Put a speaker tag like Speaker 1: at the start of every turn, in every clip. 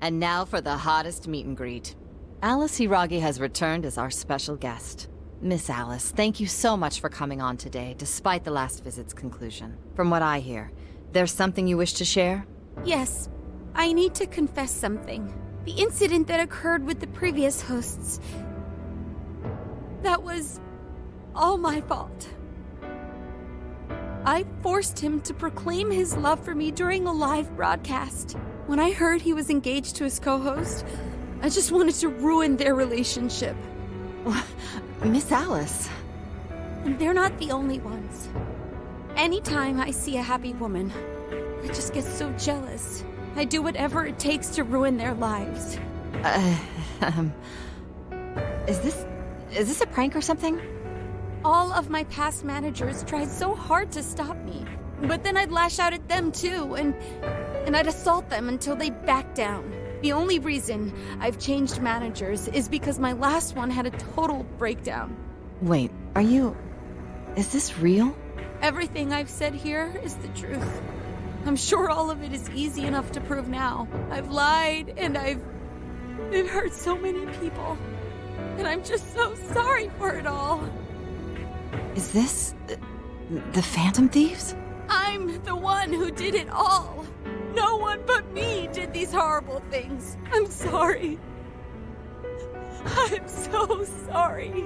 Speaker 1: And now for the hottest meet and greet. Alice Hiragi has returned as our special guest. Miss Alice, thank you so much for coming on today, despite the last visit's conclusion. From what I hear, there's something you wish to share?
Speaker 2: Yes, I need to confess something. The incident that occurred with the previous hosts. That was all my fault. I forced him to proclaim his love for me during a live broadcast. When I heard he was engaged to his co-host, I just wanted to ruin their relationship.
Speaker 1: Miss Alice.
Speaker 2: And they're not the only ones. Anytime I see a happy woman, I just get so jealous. I do whatever it takes to ruin their lives.
Speaker 1: Is this a prank or something?
Speaker 2: All of my past managers tried so hard to stop me. But then I'd lash out at them too, and I'd assault them until they backed down. The only reason I've changed managers is because my last one had a total breakdown.
Speaker 1: Wait, is this real?
Speaker 2: Everything I've said here is the truth. I'm sure all of it is easy enough to prove now. I've lied, and I've hurt so many people. And I'm just so sorry for it all.
Speaker 1: Is this the Phantom Thieves?
Speaker 2: I'm the one who did it all. No one but me did these horrible things. I'm sorry. I'm so sorry.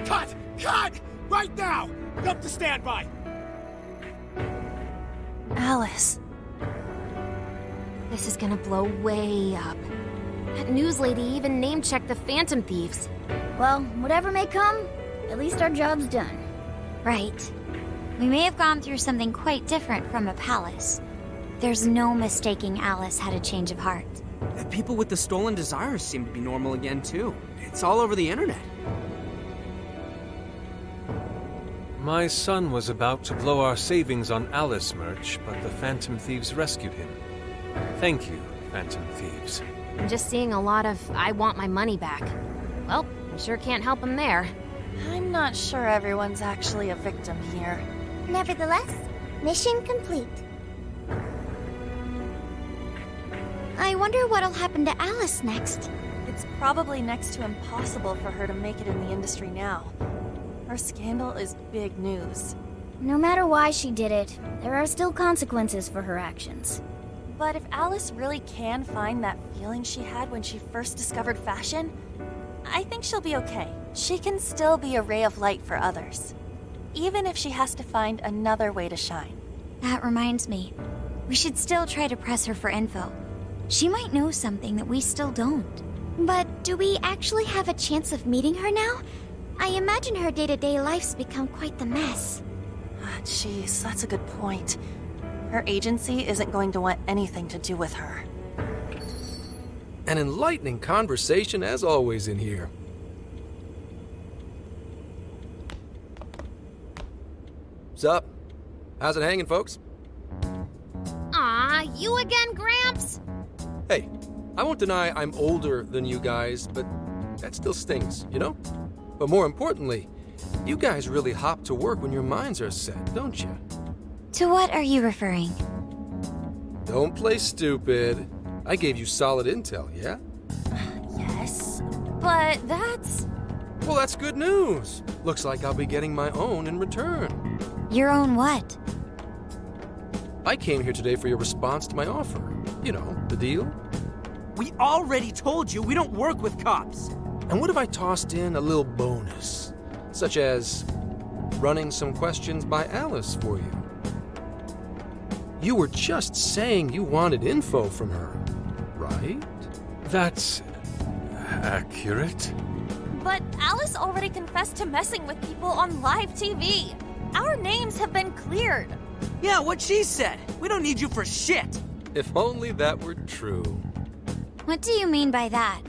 Speaker 3: Cut! Cut! Right now! Up to standby!
Speaker 4: Alice. This is gonna blow way up. That news lady even name-checked the Phantom Thieves.
Speaker 5: Well, whatever may come, at least our job's done.
Speaker 6: Right. We may have gone through something quite different from a palace. There's no mistaking Alice had a change of heart.
Speaker 7: The people with the stolen desires seem to be normal again, too. It's all over the internet.
Speaker 8: My son was about to blow our savings on Alice merch, but the Phantom Thieves rescued him. Thank you, Phantom Thieves.
Speaker 4: I'm just seeing a lot of, I want my money back. Well, I sure can't help him there.
Speaker 5: I'm not sure everyone's actually a victim here.
Speaker 6: Nevertheless, mission complete. I wonder what'll happen to Alice next.
Speaker 5: It's probably next to impossible for her to make it in the industry now. Her scandal is big news.
Speaker 9: No matter why she did it, there are still consequences for her actions.
Speaker 5: But if Alice really can find that feeling she had when she first discovered fashion, I think she'll be okay. She can still be a ray of light for others, even if she has to find another way to shine.
Speaker 6: That reminds me, we should still try to press her for info. She might know something that we still don't. But do we actually have a chance of meeting her now? I imagine her day-to-day life's become quite the mess.
Speaker 5: Jeez, that's a good point. Her agency isn't going to want anything to do with her.
Speaker 10: An enlightening conversation as always in here. Sup? How's it hanging, folks?
Speaker 4: Aw, you again, Gramps?
Speaker 10: Hey, I won't deny I'm older than you guys, but that still stings, you know? But more importantly, you guys really hop to work when your minds are set, don't you?
Speaker 6: To what are you referring?
Speaker 10: Don't play stupid. I gave you solid intel, yeah?
Speaker 5: Yes, but that's...
Speaker 10: Well, that's good news. Looks like I'll be getting my own in return.
Speaker 6: Your own what?
Speaker 10: I came here today for your response to my offer. You know, the deal.
Speaker 7: We already told you we don't work with cops.
Speaker 10: And what if I tossed in a little bonus? Such as running some questions by Alice for you. You were just saying you wanted info from her, right?
Speaker 8: That's accurate.
Speaker 5: But Alice already confessed to messing with people on live TV. Our names have been cleared.
Speaker 7: Yeah, what she said. We don't need you for shit.
Speaker 10: If only that were true.
Speaker 6: What do you mean by that?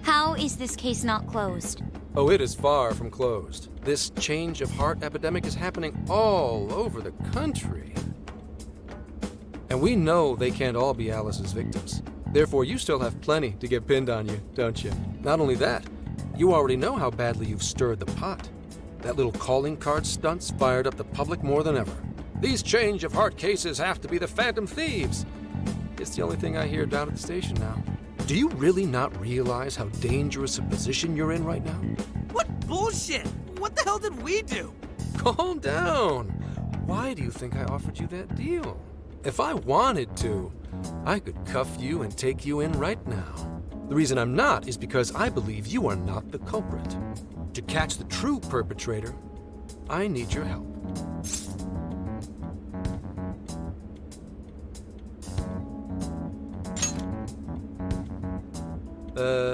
Speaker 6: How is this case not closed?
Speaker 10: Oh, it is far from closed. This change of heart epidemic is happening all over the country. And we know they can't all be Alice's victims. Therefore, you still have plenty to get pinned on you, don't you? Not only that, you already know how badly you've stirred the pot. That little calling card stunt's fired up the public more than ever. These change of heart cases have to be the Phantom Thieves. It's the only thing I hear down at the station now. Do you really not realize how dangerous a position you're in right now?
Speaker 7: What bullshit? What the hell did we do?
Speaker 10: Calm down. Why do you think I offered you that deal? If I wanted to, I could cuff you and take you in right now. The reason I'm not is because I believe you are not the culprit. To catch the true perpetrator, I need your help.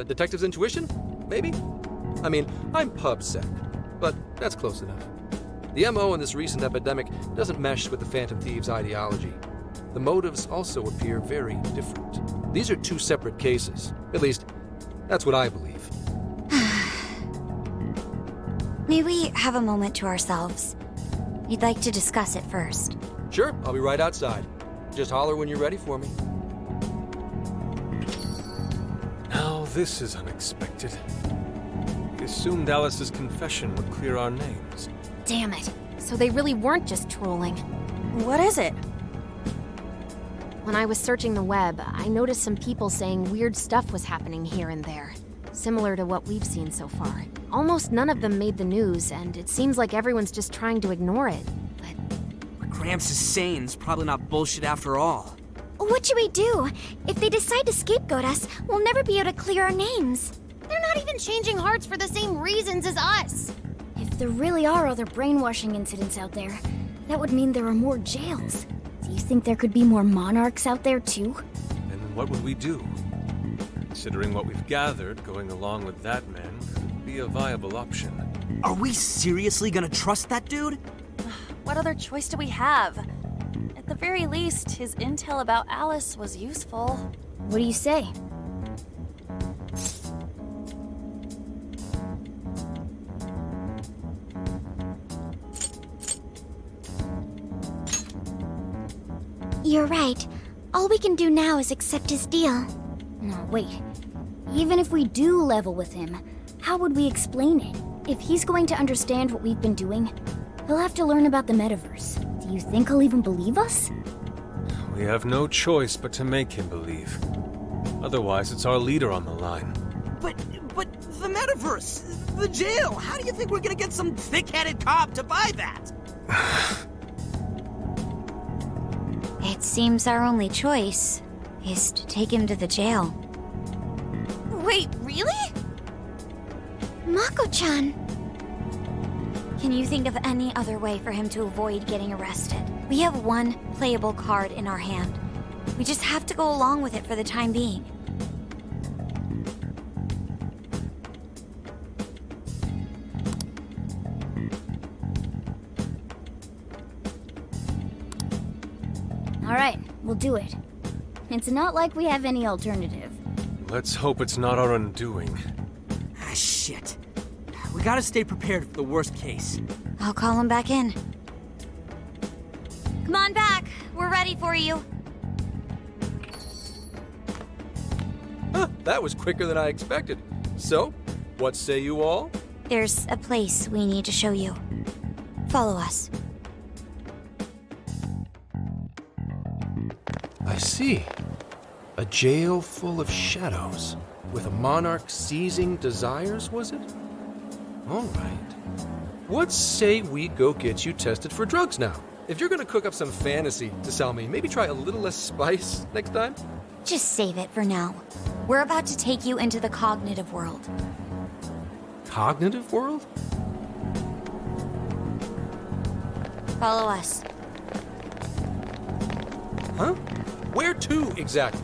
Speaker 10: Detective's intuition? Maybe? I mean, I'm PubSec, but that's close enough. The MO in this recent epidemic doesn't mesh with the Phantom Thieves' ideology. The motives also appear very different. These are two separate cases. At least, that's what I believe.
Speaker 6: May we have a moment to ourselves? We'd like to discuss it first.
Speaker 10: Sure, I'll be right outside. Just holler when you're ready for me.
Speaker 8: Now this is unexpected. We assumed Alice's confession would clear our names.
Speaker 4: Damn it. So they really weren't just trolling.
Speaker 5: What is it?
Speaker 4: When I was searching the web, I noticed some people saying weird stuff was happening here and there. Similar to what we've seen so far. Almost none of them made the news, and it seems like everyone's just trying to ignore it. But
Speaker 7: What Gramps is saying is probably not bullshit after all.
Speaker 6: What should we do? If they decide to scapegoat us, we'll never be able to clear our names.
Speaker 9: They're not even changing hearts for the same reasons as us. If there really are other brainwashing incidents out there, that would mean there are more jails. Do you think there could be more monarchs out there too?
Speaker 8: And what would we do? Considering what we've gathered, going along with that man could be a viable option.
Speaker 7: Are we seriously gonna trust that dude?
Speaker 5: What other choice do we have? At the very least, his intel about Alice was useful.
Speaker 9: What do you say?
Speaker 6: You're right. All we can do now is accept his deal.
Speaker 9: No, wait. Even if we do level with him, how would we explain it? If he's going to understand what we've been doing, he'll have to learn about the metaverse. Do you think he'll even believe us?
Speaker 8: We have no choice but to make him believe. Otherwise, it's our leader on the line.
Speaker 7: But the metaverse, the jail, how do you think we're gonna get some thick-headed cop to buy that?
Speaker 6: It seems our only choice is to take him to the jail.
Speaker 5: Wait, really?
Speaker 6: Mako-chan! Can you think of any other way for him to avoid getting arrested? We have one playable card in our hand. We just have to go along with it for the time being.
Speaker 9: All right, we'll do it. It's not like we have any alternative.
Speaker 8: Let's hope it's not our undoing.
Speaker 7: Ah, shit. We gotta stay prepared for the worst case.
Speaker 6: I'll call him back in. Come on back. We're ready for you.
Speaker 10: Huh, that was quicker than I expected. So, what say you all?
Speaker 6: There's a place we need to show you. Follow us.
Speaker 10: I see. A jail full of shadows. With a monarch seizing desires, was it? All right. What say we go get you tested for drugs now? If you're gonna cook up some fantasy to sell me, maybe try a little less spice next time?
Speaker 6: Just save it for now. We're about to take you into the cognitive world.
Speaker 10: Cognitive world?
Speaker 6: Follow us.
Speaker 10: Huh? Where to exactly?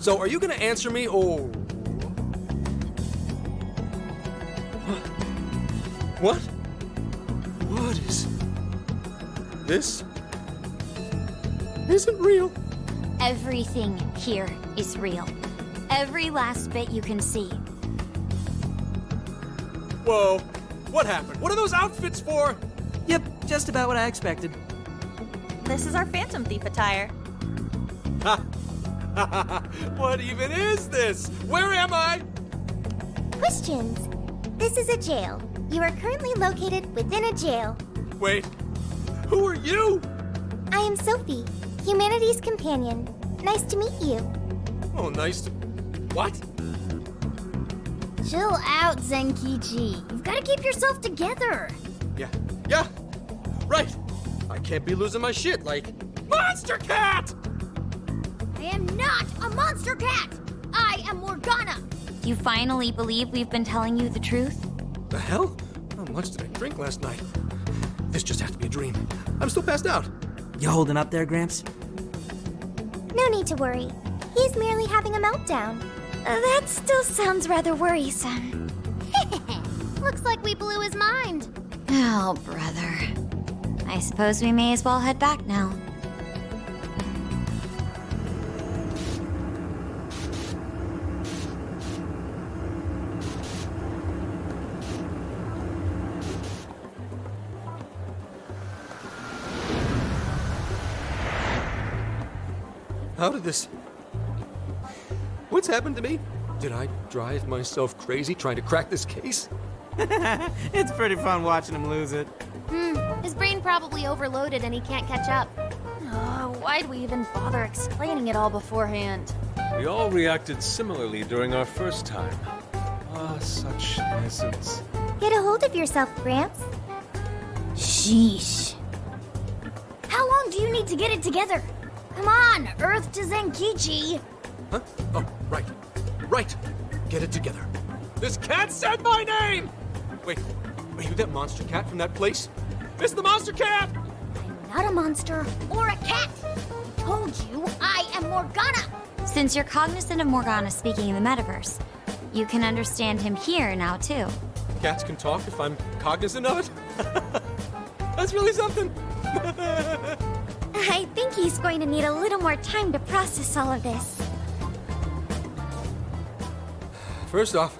Speaker 10: So, are you gonna answer me, or... What? What is... This... isn't real.
Speaker 6: Everything here is real. Every last bit you can see.
Speaker 10: Whoa. What happened? What are those outfits for?
Speaker 7: Yep, just about what I expected.
Speaker 5: This is our Phantom Thief attire.
Speaker 10: What even is this? Where am I?
Speaker 11: Questions. This is a jail. You are currently located within a jail.
Speaker 10: Wait, who are you?
Speaker 11: I am Sophie, humanity's companion. Nice to meet you.
Speaker 10: Oh, nice to... What?
Speaker 9: Chill out, Zenkichi. You've got to keep yourself together.
Speaker 10: Yeah, right. I can't be losing my shit like... Monster Cat!
Speaker 9: I am not a monster cat. I am Morgana.
Speaker 6: You finally believe we've been telling you the truth?
Speaker 10: The hell? How much did I drink last night? This just has to be a dream. I'm still passed out.
Speaker 7: You holding up there, Gramps?
Speaker 11: No need to worry. He's merely having a meltdown.
Speaker 6: That still sounds rather worrisome.
Speaker 9: Looks like we blew his mind.
Speaker 6: Oh, brother. I suppose we may as well head back now.
Speaker 10: How did this... What's happened to me? Did I drive myself crazy trying to crack this case?
Speaker 7: It's pretty fun watching him lose it.
Speaker 4: His brain probably overloaded and he can't catch up.
Speaker 2: Oh, why'd we even bother explaining it all beforehand?
Speaker 8: We all reacted similarly during our first time. Ah, such innocence.
Speaker 11: Get a hold of yourself, Gramps.
Speaker 9: Sheesh. How long do you need to get it together? Come on, Earth to Zenkichi.
Speaker 10: Huh? Oh, right. Right. Get it together. This cat said my name! Wait, are you that monster cat from that place? It's the monster cat!
Speaker 9: I'm not a monster or a cat. Told you I am Morgana.
Speaker 6: Since you're cognizant of Morgana speaking in the metaverse, you can understand him here now, too.
Speaker 10: Cats can talk if I'm cognizant of it? That's really something.
Speaker 11: I think he's going to need a little more time to process all of this.
Speaker 10: First off,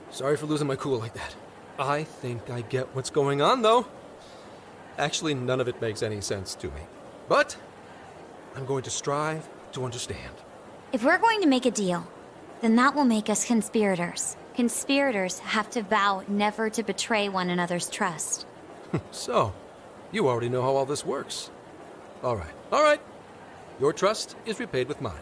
Speaker 10: sorry for losing my cool like that. I think I get what's going on, though. Actually, none of it makes any sense to me. But I'm going to strive to understand.
Speaker 6: If we're going to make a deal, then that will make us conspirators. Conspirators have to vow never to betray one another's trust.
Speaker 10: So, you already know how all this works. All right. Your trust is repaid with mine.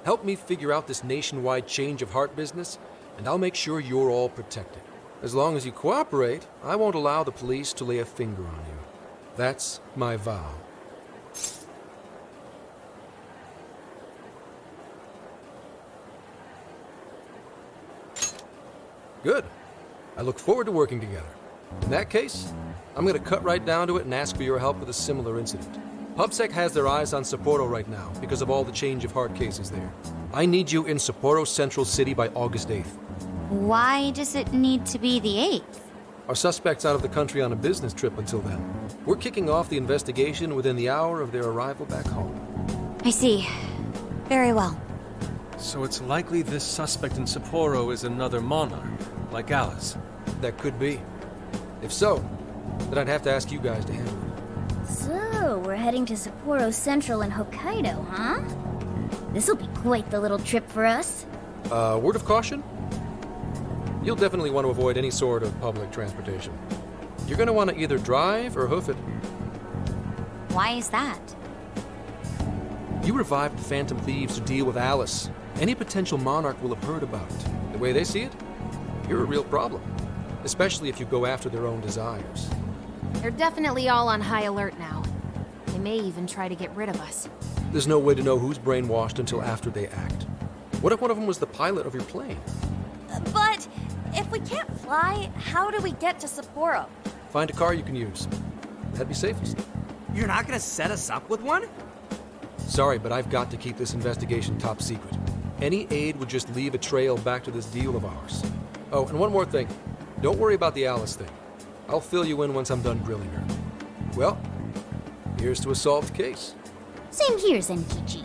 Speaker 10: Help me figure out this nationwide change of heart business, and I'll make sure you're all protected. As long as you cooperate, I won't allow the police to lay a finger on you. That's my vow. Good. I look forward to working together. In that case, I'm going to cut right down to it and ask for your help with a similar incident. PubSec has their eyes on Sapporo right now because of all the change of heart cases there. I need you in Sapporo Central City by August 8th.
Speaker 6: Why does it need to be the 8th?
Speaker 10: Our suspect's out of the country on a business trip until then. We're kicking off the investigation within the hour of their arrival back home.
Speaker 6: I see. Very well.
Speaker 8: So it's likely this suspect in Sapporo is another monarch, like Alice.
Speaker 10: That could be. If so, then I'd have to ask you guys to handle it.
Speaker 9: So, we're heading to Sapporo Central in Hokkaido, huh? This'll be quite the little trip for us.
Speaker 10: Word of caution? You'll definitely want to avoid any sort of public transportation. You're going to want to either drive or hoof it.
Speaker 6: Why is that?
Speaker 10: You revived the Phantom Thieves to deal with Alice. Any potential monarch will have heard about it. The way they see it, you're a real problem. Especially if you go after their own desires.
Speaker 4: They're definitely all on high alert now. They may even try to get rid of us.
Speaker 10: There's no way to know who's brainwashed until after they act. What if one of them was the pilot of your plane?
Speaker 5: But if we can't fly, how do we get to Sapporo?
Speaker 10: Find a car you can use. That'd be safest.
Speaker 7: You're not gonna set us up with one?
Speaker 10: Sorry, but I've got to keep this investigation top secret. Any aid would just leave a trail back to this deal of ours. Oh, and one more thing. Don't worry about the Alice thing. I'll fill you in once I'm done grilling her. Well, here's to a solved case.
Speaker 9: Same here, Zenkichi.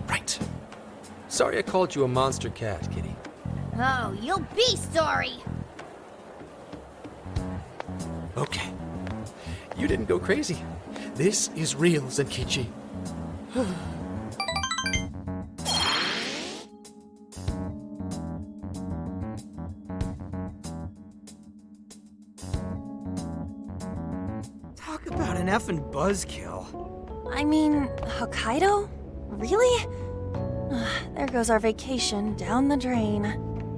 Speaker 10: Right. Sorry I called you a monster cat, kitty.
Speaker 9: Oh, you'll be sorry.
Speaker 10: Okay. You didn't go crazy.
Speaker 3: This is real, Zenkichi.
Speaker 7: Talk about an effing buzzkill.
Speaker 5: I mean, Hokkaido? Really? There goes our vacation down the drain.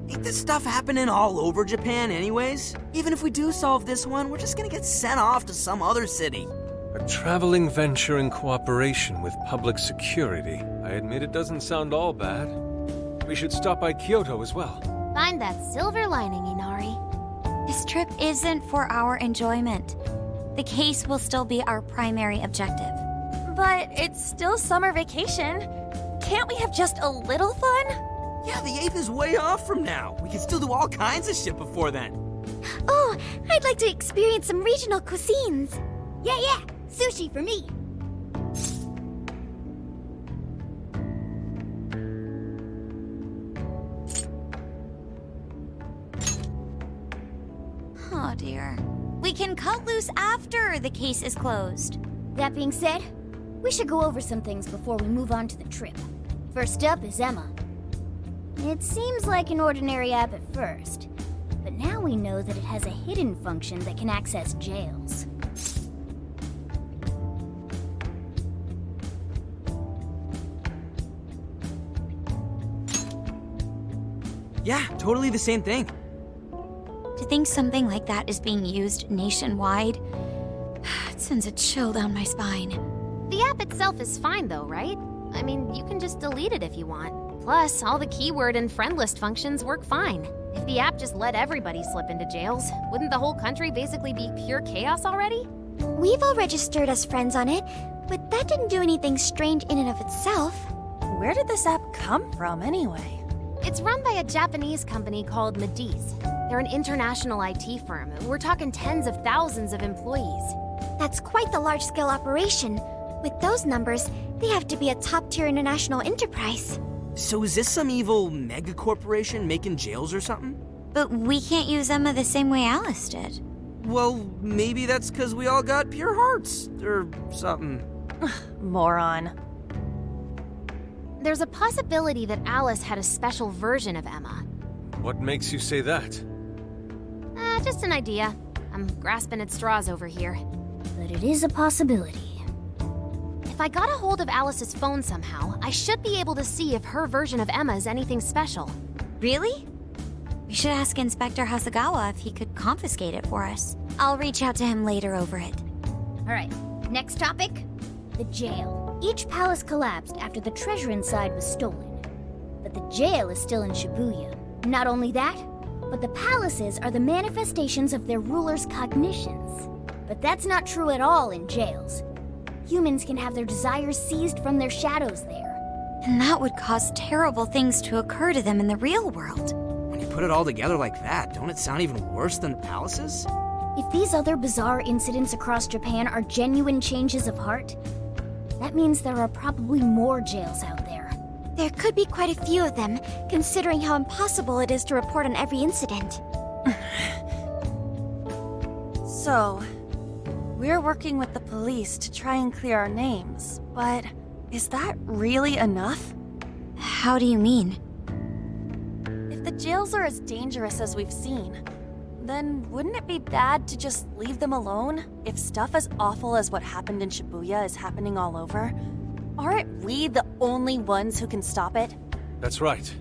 Speaker 7: Ain't this stuff happening all over Japan anyways? Even if we do solve this one, we're just gonna get sent off to some other city.
Speaker 8: A traveling venture in cooperation with public security. I admit it doesn't sound all bad. We should stop by Kyoto as well.
Speaker 4: Find that silver lining, Inari.
Speaker 6: This trip isn't for our enjoyment. The case will still be our primary objective.
Speaker 5: But it's still summer vacation. Can't we have just a little fun?
Speaker 7: Yeah, the 8th is way off from now. We can still do all kinds of shit before then.
Speaker 11: Oh, I'd like to experience some regional cuisines. Yeah, sushi for me.
Speaker 6: Oh dear. We can cut loose after the case is closed.
Speaker 9: That being said, we should go over some things before we move on to the trip. First up is Emma. It seems like an ordinary app at first, but now we know that it has a hidden function that can access jails.
Speaker 7: Yeah, totally the same thing.
Speaker 6: To think something like that is being used nationwide, it sends a chill down my spine.
Speaker 4: The app itself is fine though, right? I mean, you can just delete it if you want. Plus, all the keyword and friend list functions work fine. If the app just let everybody slip into jails, wouldn't the whole country basically be pure chaos already?
Speaker 11: We've all registered as friends on it, but that didn't do anything strange in and of itself.
Speaker 5: Where did this app come from anyway?
Speaker 4: It's run by a Japanese company called Mediz. They're an international IT firm. We're talking tens of thousands of employees.
Speaker 11: That's quite the large-scale operation. With those numbers, they have to be a top-tier international enterprise.
Speaker 7: So is this some evil mega corporation making jails or something?
Speaker 6: But we can't use Emma the same way Alice did.
Speaker 7: Well, maybe that's because we all got pure hearts, or something.
Speaker 5: Moron.
Speaker 4: There's a possibility that Alice had a special version of Emma.
Speaker 8: What makes you say that?
Speaker 4: Just an idea. I'm grasping at straws over here.
Speaker 9: But it is a possibility.
Speaker 4: If I got a hold of Alice's phone somehow, I should be able to see if her version of Emma is anything special.
Speaker 6: Really? We should ask Inspector Hasagawa if he could confiscate it for us. I'll reach out to him later over it.
Speaker 9: Alright, next topic. The jail. Each palace collapsed after the treasure inside was stolen. But the jail is still in Shibuya. Not only that, but the palaces are the manifestations of their rulers' cognitions. But that's not true at all in jails. Humans can have their desires seized from their shadows there.
Speaker 6: And that would cause terrible things to occur to them in the real world.
Speaker 7: When you put it all together like that, don't it sound even worse than the palaces?
Speaker 9: If these other bizarre incidents across Japan are genuine changes of heart, that means there are probably more jails out there.
Speaker 11: There could be quite a few of them, considering how impossible it is to report on every incident.
Speaker 5: So, we're working with the police to try and clear our names, but is that really enough?
Speaker 6: How do you mean?
Speaker 5: If the jails are as dangerous as we've seen, then wouldn't it be bad to just leave them alone if stuff as awful as what happened in Shibuya is happening all over? Aren't we the only ones who can stop it?
Speaker 8: That's right.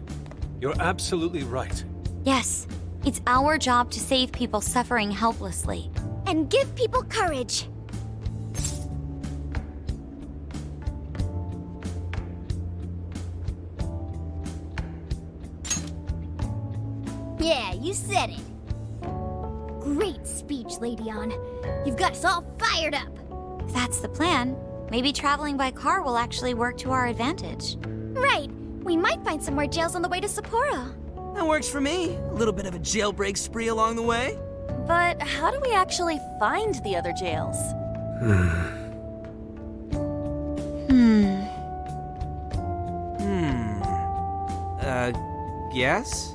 Speaker 8: You're absolutely right.
Speaker 6: Yes, it's our job to save people suffering helplessly.
Speaker 11: And give people courage.
Speaker 9: Yeah, you said it. Great speech, Lady On. You've got us all fired up.
Speaker 6: If that's the plan, maybe traveling by car will actually work to our advantage.
Speaker 11: Right. We might find some more jails on the way to Sapporo.
Speaker 7: That works for me. A little bit of a jailbreak spree along the way.
Speaker 5: But how do we actually find the other jails?
Speaker 7: Guess?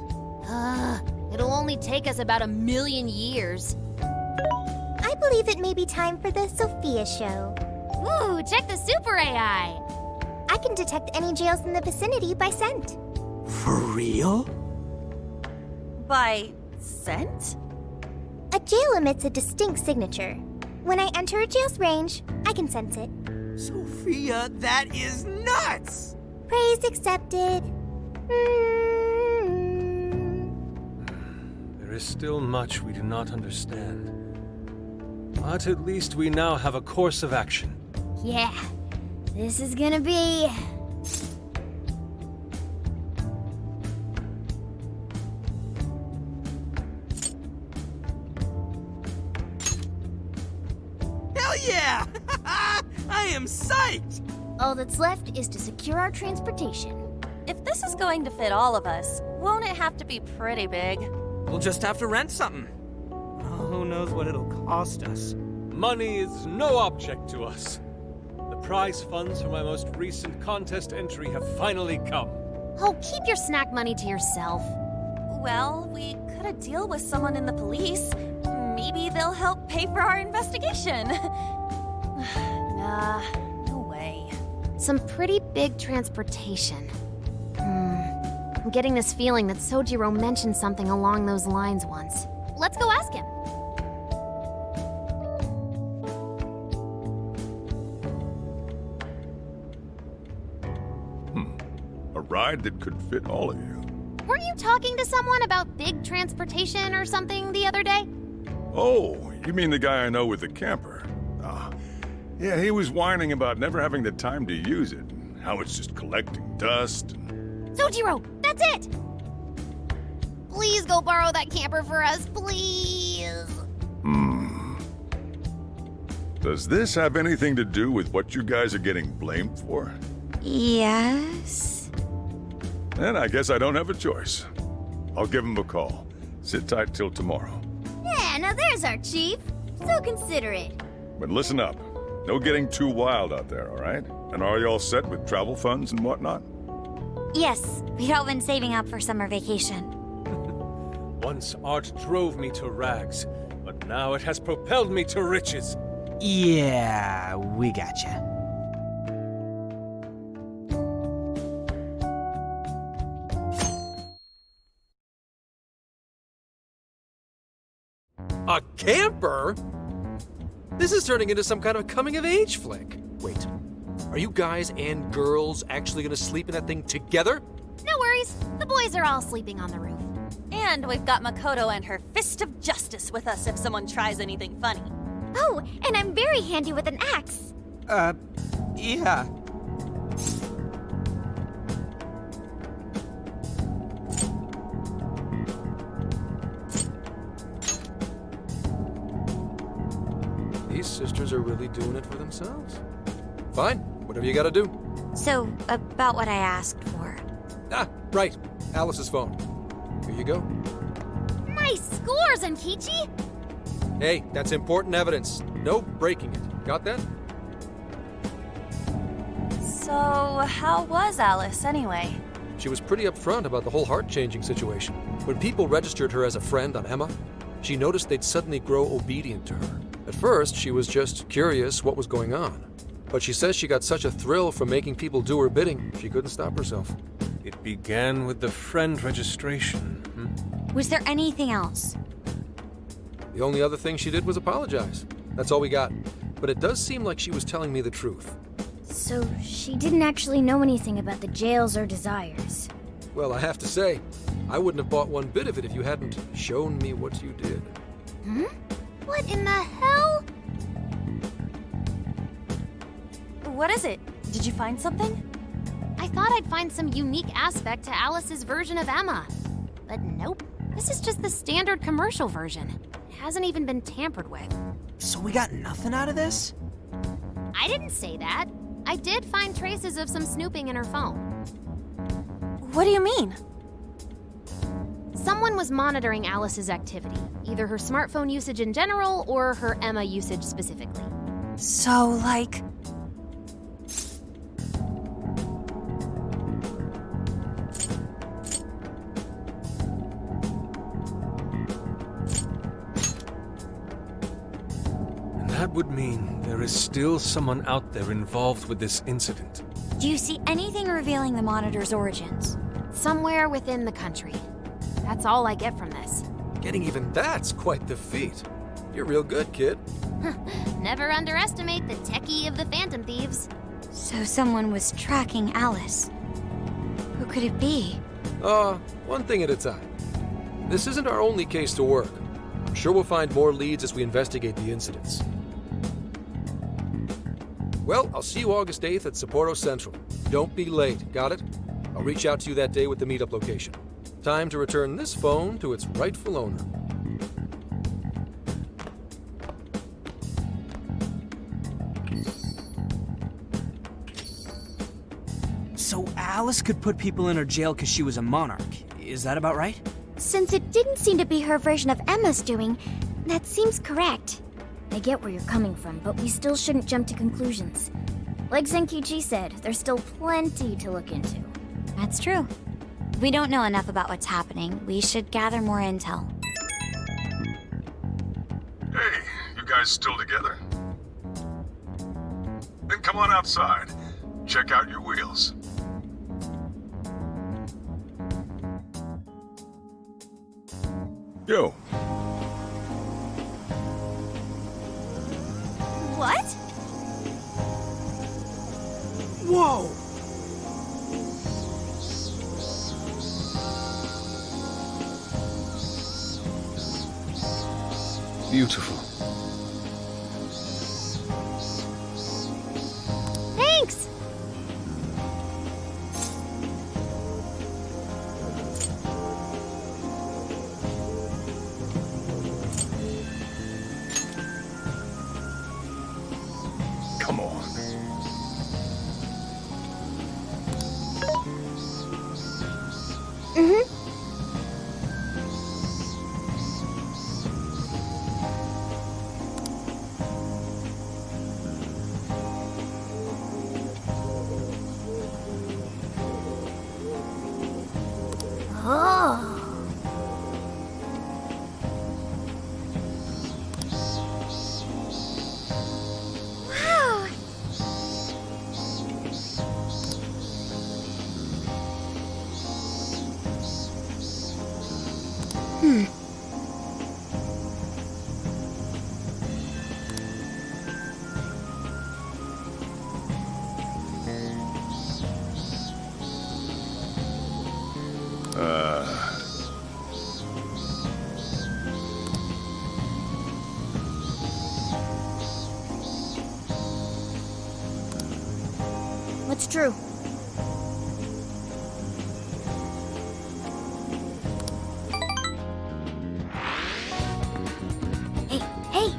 Speaker 4: It'll only take us about 1,000,000 years.
Speaker 11: I believe it may be time for the Sophia show.
Speaker 4: Ooh, check the super AI!
Speaker 11: I can detect any jails in the vicinity by scent.
Speaker 7: For real?
Speaker 5: By scent?
Speaker 11: A jail emits a distinct signature. When I enter a jail's range, I can sense it.
Speaker 7: Sophia, that is nuts!
Speaker 11: Praise accepted.
Speaker 8: There is still much we do not understand. But at least we now have a course of action.
Speaker 9: Yeah, this is gonna be...
Speaker 7: Hell yeah! I am psyched!
Speaker 9: All that's left is to secure our transportation.
Speaker 5: If this is going to fit all of us, won't it have to be pretty big?
Speaker 7: We'll just have to rent something. Oh, who knows what it'll cost us.
Speaker 8: Money is no object to us. The prize funds for my most recent contest entry have finally come.
Speaker 4: Oh, keep your snack money to yourself.
Speaker 5: Well, we could a deal with someone in the police. Maybe they'll help pay for our investigation. Nah, no way.
Speaker 4: Some pretty big transportation. I'm getting this feeling that Sojiro mentioned something along those lines once. Let's go ask him.
Speaker 12: A ride that could fit all of you.
Speaker 4: Weren't you talking to someone about big transportation or something the other day?
Speaker 12: Oh, you mean the guy I know with the camper? Yeah, he was whining about never having the time to use it, and how it's just collecting dust.
Speaker 4: Sojiro, that's it! Please go borrow that camper for us, please.
Speaker 12: Does this have anything to do with what you guys are getting blamed for?
Speaker 6: Yes.
Speaker 12: Then I guess I don't have a choice. I'll give him a call. Sit tight till tomorrow.
Speaker 9: Yeah, now there's our chief. So considerate.
Speaker 12: But listen up. No getting too wild out there, all right? And are you all set with travel funds and whatnot?
Speaker 6: Yes, we'd all been saving up for summer vacation.
Speaker 8: Once art drove me to rags, but now it has propelled me to riches.
Speaker 7: Yeah, we gotcha.
Speaker 10: A camper? This is turning into some kind of coming-of-age flick. Wait, are you guys and girls actually gonna sleep in that thing together?
Speaker 4: No worries. The boys are all sleeping on the roof.
Speaker 5: And we've got Makoto and her fist of justice with us if someone tries anything funny.
Speaker 11: Oh, and I'm very handy with an axe.
Speaker 7: Yeah.
Speaker 10: These sisters are really doing it for themselves. Fine, whatever you gotta do.
Speaker 6: So, about what I asked for.
Speaker 10: Ah, right. Alice's phone. Here you go.
Speaker 4: Nice score, Zenkichi!
Speaker 10: Hey, that's important evidence. No breaking it. Got that?
Speaker 5: So, how was Alice anyway?
Speaker 10: She was pretty upfront about the whole heart-changing situation. When people registered her as a friend on Emma, she noticed they'd suddenly grow obedient to her. At first, she was just curious what was going on. But she says she got such a thrill from making people do her bidding, she couldn't stop herself.
Speaker 8: It began with the friend registration.
Speaker 6: Was there anything else?
Speaker 10: The only other thing she did was apologize. That's all we got. But it does seem like she was telling me the truth.
Speaker 9: So she didn't actually know anything about the jails or desires.
Speaker 10: Well, I have to say, I wouldn't have bought one bit of it if you hadn't shown me what you did.
Speaker 4: What in the hell?
Speaker 5: What is it? Did you find something?
Speaker 4: I thought I'd find some unique aspect to Alice's version of Emma. But nope. This is just the standard commercial version. It hasn't even been tampered with.
Speaker 7: So we got nothing out of this?
Speaker 4: I didn't say that. I did find traces of some snooping in her phone.
Speaker 5: What do you mean?
Speaker 4: Someone was monitoring Alice's activity, either her smartphone usage in general or her Emma usage specifically.
Speaker 5: So, like...
Speaker 8: That would mean there is still someone out there involved with this incident.
Speaker 6: Do you see anything revealing the Monitor's origins?
Speaker 4: Somewhere within the country. That's all I get from this.
Speaker 10: Getting even that's quite the feat. You're real good, kid.
Speaker 4: Never underestimate the techie of the Phantom Thieves.
Speaker 6: So someone was tracking Alice. Who could it be?
Speaker 10: One thing at a time. This isn't our only case to work. I'm sure we'll find more leads as we investigate the incidents. Well, I'll see you August 8th at Sapporo Central. Don't be late, got it? I'll reach out to you that day with the meetup location. Time to return this phone to its rightful owner.
Speaker 7: So Alice could put people in her jail because she was a monarch. Is that about right?
Speaker 11: Since it didn't seem to be her version of Emma's doing, that seems correct.
Speaker 9: I get where you're coming from, but we still shouldn't jump to conclusions. Like Zenkichi said, there's still plenty to look into.
Speaker 6: That's true. We don't know enough about what's happening. We should gather more intel.
Speaker 12: Hey, you guys still together? Then come on outside. Check out your wheels. Yo.
Speaker 2: What?
Speaker 7: Whoa!
Speaker 8: Beautiful.
Speaker 11: Thanks!
Speaker 12: Come on.
Speaker 9: Oh.
Speaker 11: Wow!
Speaker 9: What's true?
Speaker 11: Hey, hey!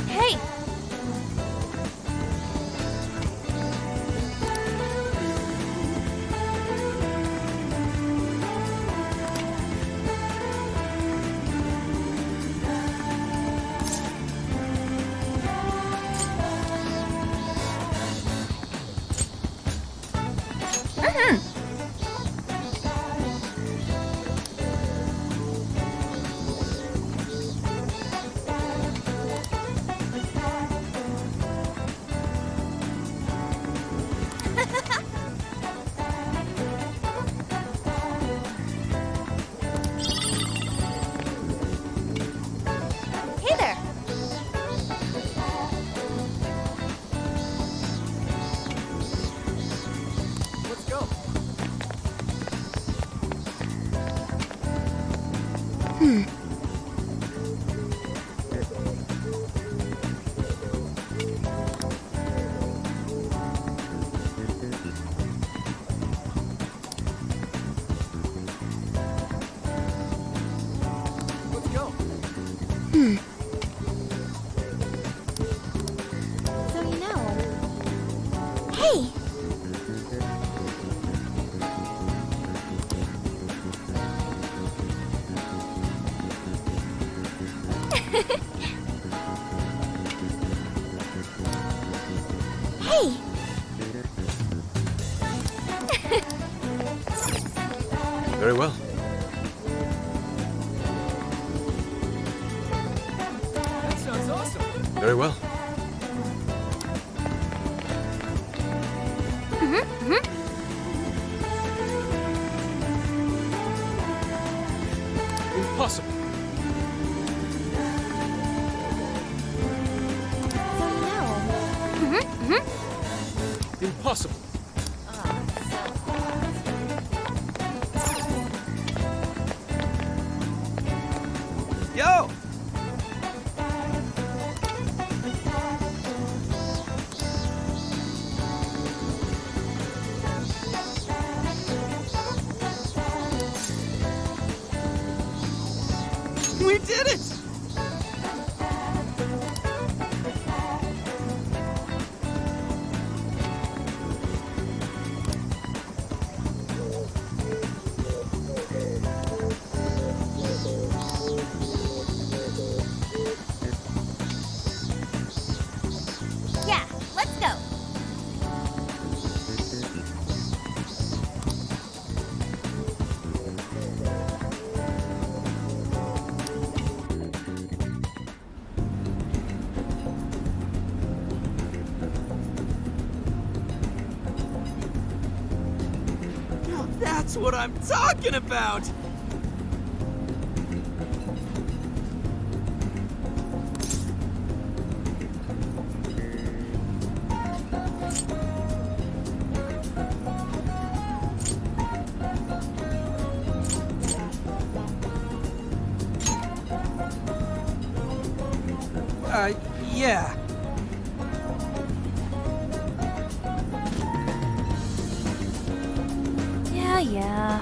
Speaker 2: Hey! Hey there!
Speaker 7: Let's go.
Speaker 11: So you know... Hey! Hey!
Speaker 8: Very well.
Speaker 3: That sounds awesome.
Speaker 8: Very well. Impossible.
Speaker 11: So you know...
Speaker 8: Impossible.
Speaker 7: Yo! We did it!
Speaker 11: Yeah, let's go.
Speaker 7: Now that's what I'm talking about! Yeah.
Speaker 5: Yeah.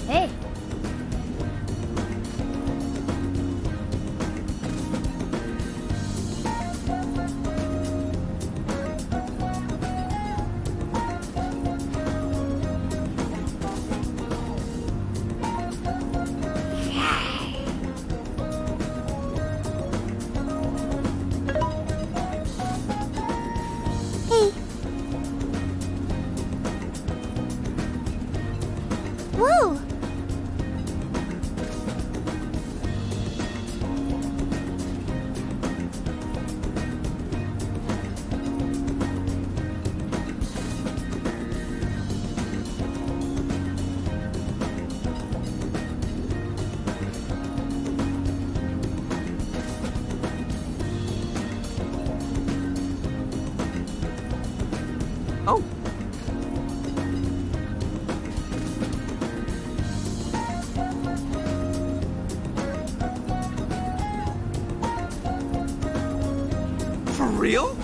Speaker 11: Hey.
Speaker 9: Hey. Whoa!
Speaker 7: Oh. For real?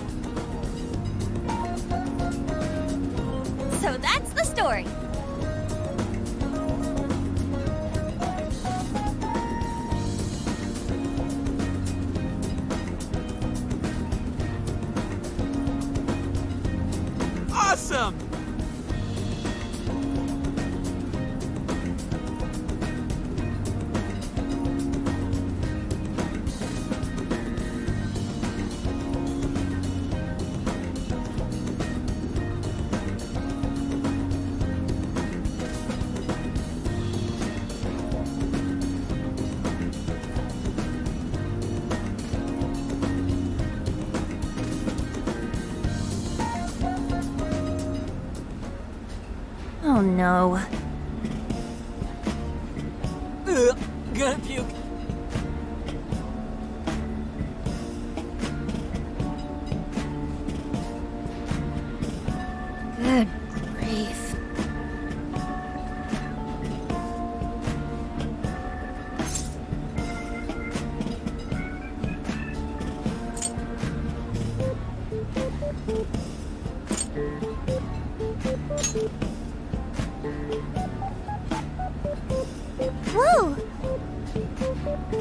Speaker 11: So that's the story.
Speaker 7: Awesome!
Speaker 5: Oh no.
Speaker 7: Gonna puke.
Speaker 5: Hey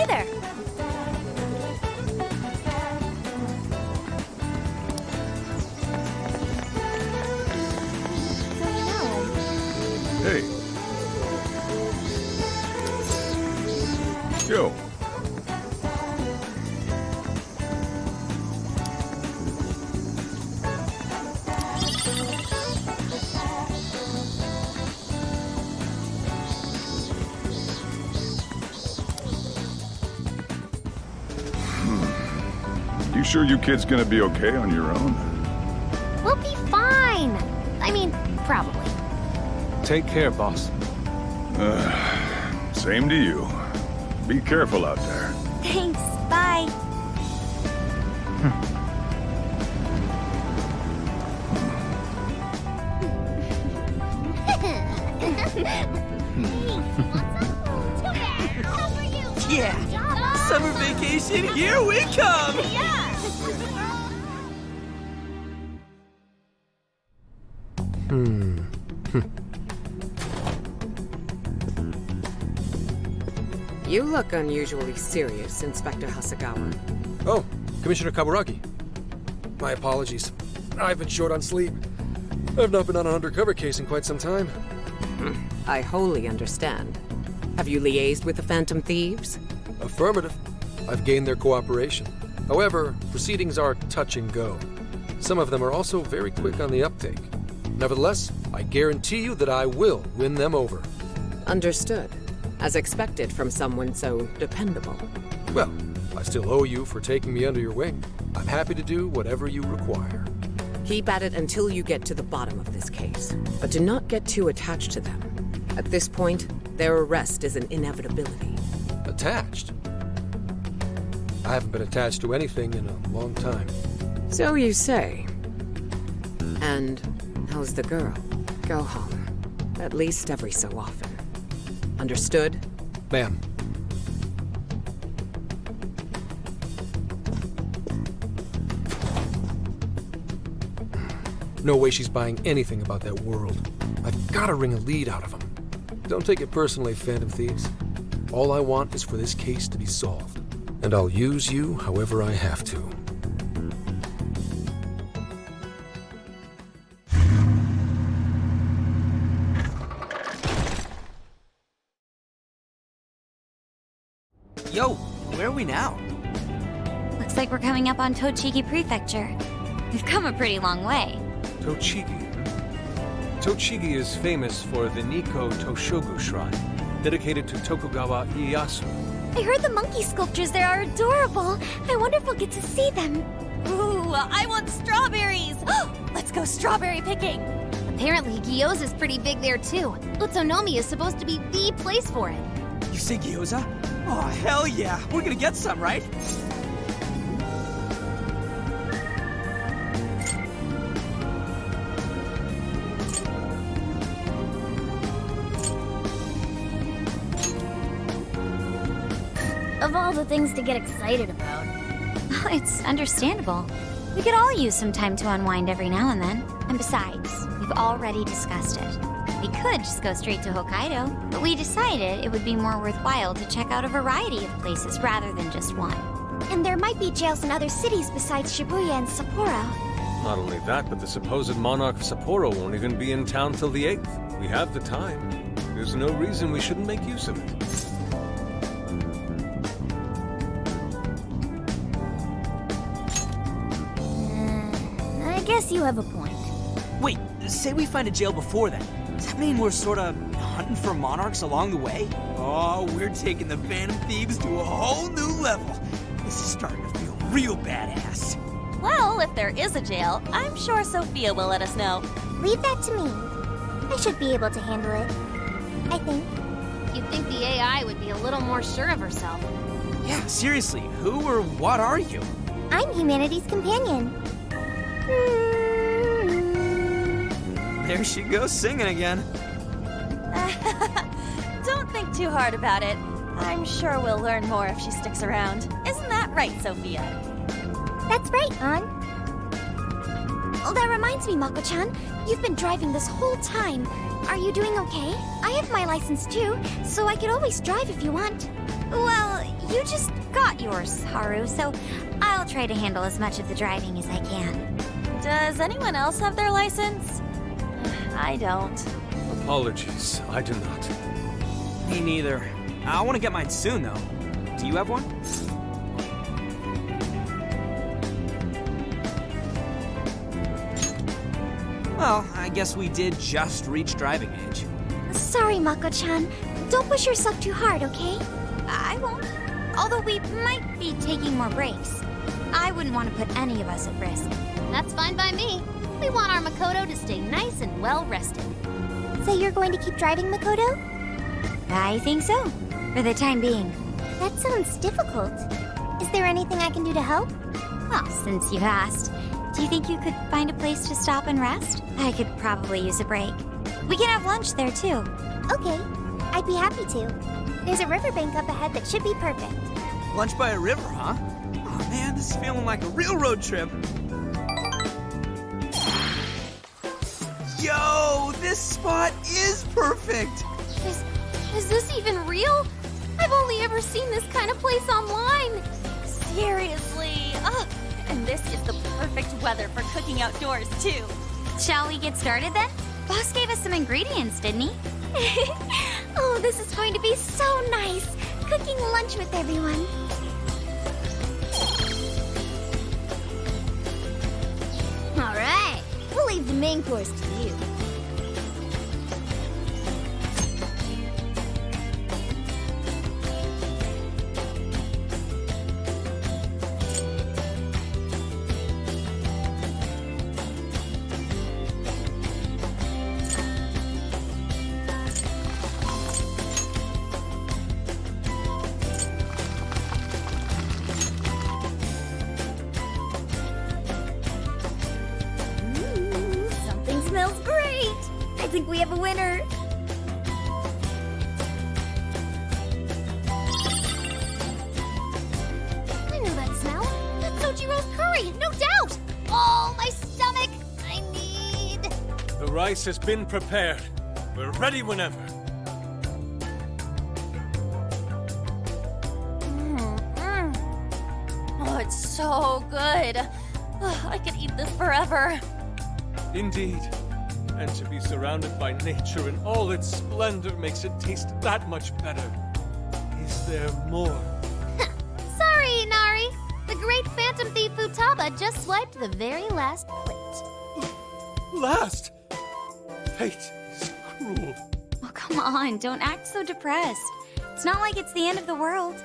Speaker 5: there!
Speaker 12: Hey. Yo. You sure you kids gonna be okay on your own?
Speaker 4: We'll be fine. I mean, probably.
Speaker 8: Take care, boss.
Speaker 12: Same to you. Be careful out there.
Speaker 11: Thanks, bye.
Speaker 7: Yeah! Summer vacation, here we come!
Speaker 13: You look unusually serious, Inspector Hasagawa.
Speaker 10: Oh, Commissioner Kaburaki. My apologies. I've been short on sleep. I've not been on an undercover case in quite some time.
Speaker 13: I wholly understand. Have you liaised with the Phantom Thieves?
Speaker 10: Affirmative. I've gained their cooperation. However, proceedings are touch and go. Some of them are also very quick on the uptake. Nevertheless, I guarantee you that I will win them over.
Speaker 13: Understood. As expected from someone so dependable.
Speaker 10: Well, I still owe you for taking me under your wing. I'm happy to do whatever you require.
Speaker 13: Keep at it until you get to the bottom of this case. But do not get too attached to them. At this point, their arrest is an inevitability.
Speaker 10: Attached? I haven't been attached to anything in a long time.
Speaker 13: So you say. And how's the girl? Go home. At least every so often. Understood?
Speaker 10: Ma'am. No way she's buying anything about that world. I've got to wring a lead out of them. Don't take it personally, Phantom Thieves. All I want is for this case to be solved. And I'll use you however I have to.
Speaker 7: Yo, where are we now?
Speaker 6: Looks like we're coming up on Tochigi Prefecture. We've come a pretty long way.
Speaker 8: Tochigi. Tochigi is famous for the Nikko Toshogu Shrine, dedicated to Tokugawa Ieyasu.
Speaker 11: I heard the monkey sculptures there are adorable. I wonder if we'll get to see them.
Speaker 5: Ooh, I want strawberries! Let's go strawberry picking!
Speaker 4: Apparently, gyoza's pretty big there too. Utsunomi is supposed to be the place for it.
Speaker 7: You say gyoza? Oh, hell yeah! We're gonna get some, right?
Speaker 9: Of all the things to get excited about.
Speaker 6: Oh, it's understandable. We could all use some time to unwind every now and then. And besides, we've already discussed it. We could just go straight to Hokkaido, but we decided it would be more worthwhile to check out a variety of places rather than just one.
Speaker 11: And there might be jails in other cities besides Shibuya and Sapporo.
Speaker 8: Not only that, but the supposed monarch of Sapporo won't even be in town till the 8th. We have the time. There's no reason we shouldn't make use of it.
Speaker 9: I guess you have a point.
Speaker 7: Wait, say we find a jail before then. Does that mean we're sorta hunting for monarchs along the way? Oh, we're taking the Phantom Thieves to a whole new level. This is starting to feel real badass.
Speaker 5: Well, if there is a jail, I'm sure Sophia will let us know.
Speaker 11: Leave that to me. I should be able to handle it. I think.
Speaker 4: You'd think the AI would be a little more sure of herself.
Speaker 7: Yeah, seriously, who or what are you?
Speaker 11: I'm humanity's companion.
Speaker 7: There she goes singing again.
Speaker 5: Don't think too hard about it. I'm sure we'll learn more if she sticks around. Isn't that right, Sophia?
Speaker 11: That's right, An. Oh, that reminds me, Mako-chan. You've been driving this whole time. Are you doing okay? I have my license too, so I could always drive if you want.
Speaker 6: Well, you just got yours, Haru, so I'll try to handle as much of the driving as I can.
Speaker 5: Does anyone else have their license? I don't.
Speaker 8: Apologies, I do not.
Speaker 7: Me neither. I want to get mine soon, though. Do you have one? Well, I guess we did just reach driving age.
Speaker 11: Sorry, Mako-chan. Don't push yourself too hard, okay?
Speaker 6: I won't. Although we might be taking more breaks. I wouldn't want to put any of us at risk.
Speaker 4: That's fine by me. We want our Makoto to stay nice and well rested.
Speaker 11: So you're going to keep driving, Makoto?
Speaker 6: I think so, for the time being.
Speaker 11: That sounds difficult. Is there anything I can do to help?
Speaker 6: Well, since you've asked, do you think you could find a place to stop and rest? I could probably use a break. We can have lunch there, too.
Speaker 11: Okay, I'd be happy to. There's a riverbank up ahead that should be perfect.
Speaker 7: Lunch by a river, huh? Oh man, this is feeling like a real road trip. Yo, this spot is perfect!
Speaker 4: Is this even real? I've only ever seen this kind of place online.
Speaker 5: Seriously? Ugh. And this is the perfect weather for cooking outdoors, too.
Speaker 6: Shall we get started then? Boss gave us some ingredients, didn't he?
Speaker 11: Oh, this is going to be so nice. Cooking lunch with everyone. All right, we'll leave the main course to you. Something smells great. I think we have a winner.
Speaker 4: I know that smell. That's Sojiro's curry, no doubt. Oh, my stomach. I need...
Speaker 8: The rice has been prepared. We're ready whenever.
Speaker 5: Oh, it's so good. Ugh, I could eat this forever.
Speaker 8: Indeed. And to be surrounded by nature in all its splendor makes it taste that much better. Is there more?
Speaker 4: Sorry, Inari. The great Phantom Thief Futaba just swiped the very last plate.
Speaker 8: Last! Fate is cruel.
Speaker 6: Oh, come on, don't act so depressed. It's not like it's the end of the world.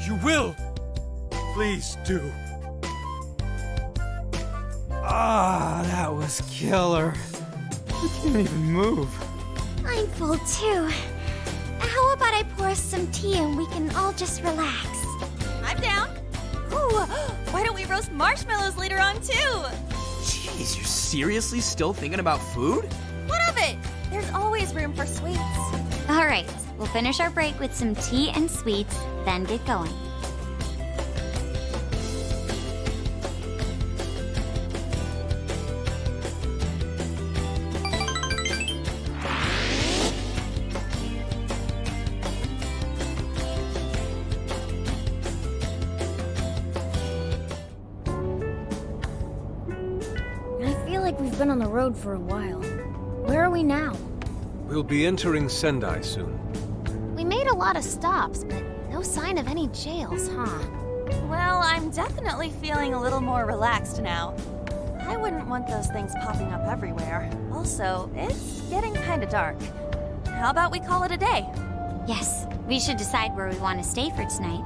Speaker 8: You will! Please do.
Speaker 7: Ah, that was killer. I can't even move.
Speaker 11: I'm full too. How about I pour us some tea and we can all just relax?
Speaker 5: I'm down. Ooh, why don't we roast marshmallows later on, too?
Speaker 7: Jeez, you're seriously still thinking about food?
Speaker 5: What of it? There's always room for sweets.
Speaker 6: All right, we'll finish our break with some tea and sweets, then get going.
Speaker 9: I feel like we've been on the road for a while. Where are we now?
Speaker 8: We'll be entering Sendai soon.
Speaker 4: We made a lot of stops, but no no sign of any jails, huh?
Speaker 5: Well, I'm definitely feeling a little more relaxed now. I wouldn't want those things popping up everywhere. Also, it's getting kinda dark. How about we call it a day?
Speaker 6: Yes, we should decide where we want to stay for tonight.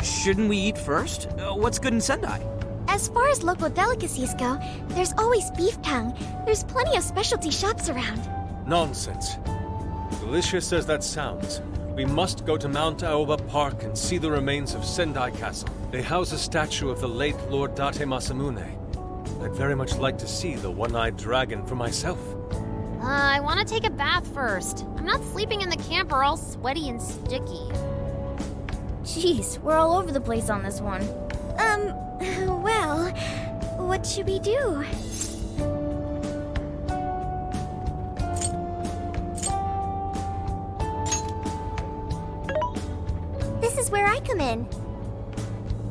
Speaker 7: Shouldn't we eat first? What's good in Sendai?
Speaker 11: As far as local delicacies go, there's always beef tongue. There's plenty of specialty shops around.
Speaker 8: Nonsense. Delicious as that sounds, we must go to Mount Aoba Park and see the remains of Sendai Castle. They house a statue of the late Lord Date Masamune. I'd very much like to see the one-eyed dragon for myself.
Speaker 4: I want to take a bath first. I'm not sleeping in the camper all sweaty and sticky.
Speaker 9: Jeez, we're all over the place on this one.
Speaker 11: Well, what should we do? This is where I come in.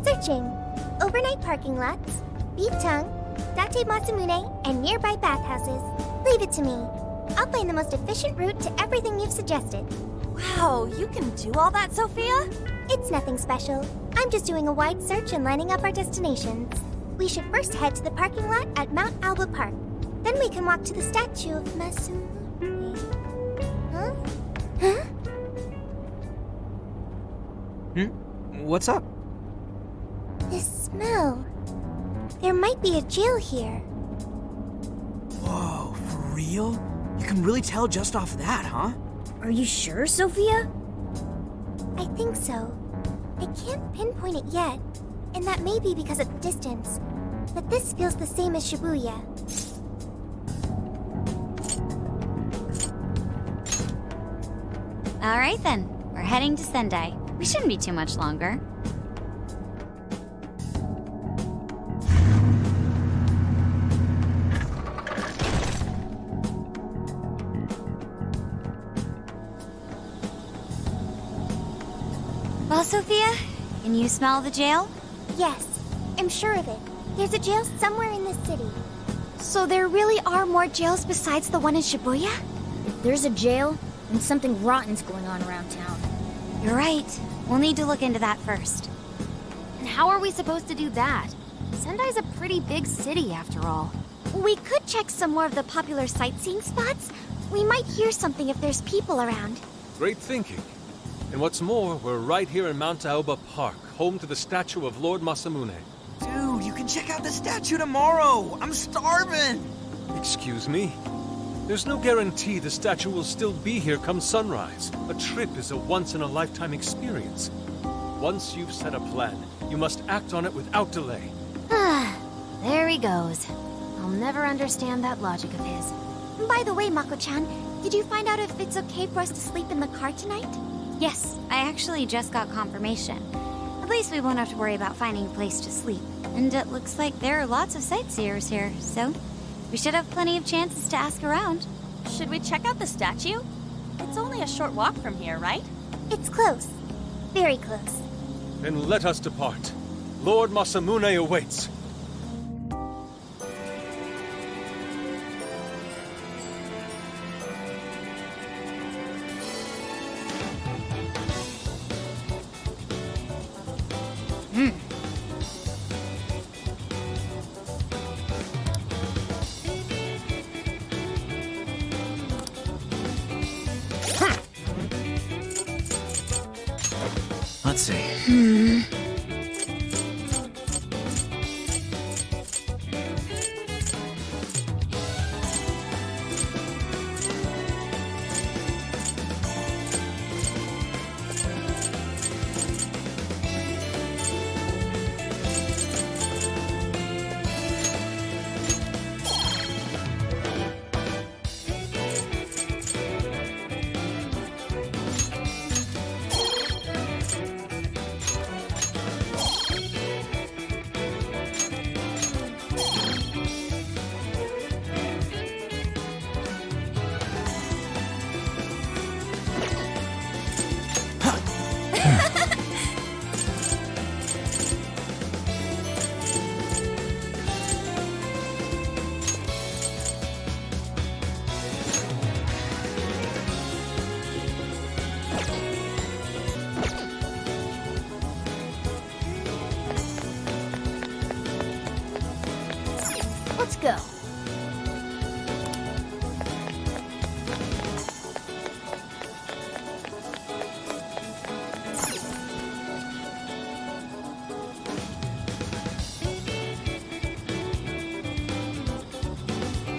Speaker 11: Searching. Overnight parking lots, beef tongue, Date Masamune, and nearby bathhouses. Leave it to me. I'll find the most efficient route to everything you've suggested.
Speaker 5: Wow, you can do all that, Sophia?
Speaker 11: It's nothing special. I'm just doing a wide search and lining up our destinations. We should first head to the parking lot at Mount Alba Park. Then we can walk to the statue of Masamune. Huh? Huh?
Speaker 7: What's up?
Speaker 11: This smell. There might be a jail here.
Speaker 7: Whoa, for real? You can really tell just off that, huh?
Speaker 9: Are you sure, Sophia?
Speaker 11: I think so. I can't pinpoint it yet, and that may be because of the distance. But this feels the same as Shibuya.
Speaker 6: All right then, we're heading to Sendai. We shouldn't be too much longer. Well, Sophia, can you smell the jail?
Speaker 11: Yes, I'm sure of it. There's a jail somewhere in this city. So there really are more jails besides the one in Shibuya?
Speaker 9: If there's a jail, then something rotten's going on around town.
Speaker 6: You're right. We'll need to look into that first.
Speaker 4: And how are we supposed to do that? Sendai's a pretty big city, after all.
Speaker 11: We could check some more of the popular sightseeing spots. We might hear something if there's people around.
Speaker 8: Great thinking. And what's more, we're right here in Mount Aoba Park, home to the statue of Lord Masamune.
Speaker 7: Dude, you can check out the statue tomorrow! I'm starving!
Speaker 8: Excuse me? There's no guarantee the statue will still be here come sunrise. A trip is a once-in-a-lifetime experience. Once you've set a plan, you must act on it without delay.
Speaker 4: There he goes. I'll never understand that logic of his.
Speaker 11: By the way, Mako-chan, did you find out if it's okay for us to sleep in the car tonight?
Speaker 6: Yes, I actually just got confirmation. At least we won't have to worry about finding a place to sleep. And it looks like there are lots of sightseers here, so we should have plenty of chances to ask around.
Speaker 5: Should we check out the statue? It's only a short walk from here, right?
Speaker 11: It's close. Very close.
Speaker 8: Then let us depart. Lord Masamune awaits.
Speaker 7: Let's see.
Speaker 9: Let's go.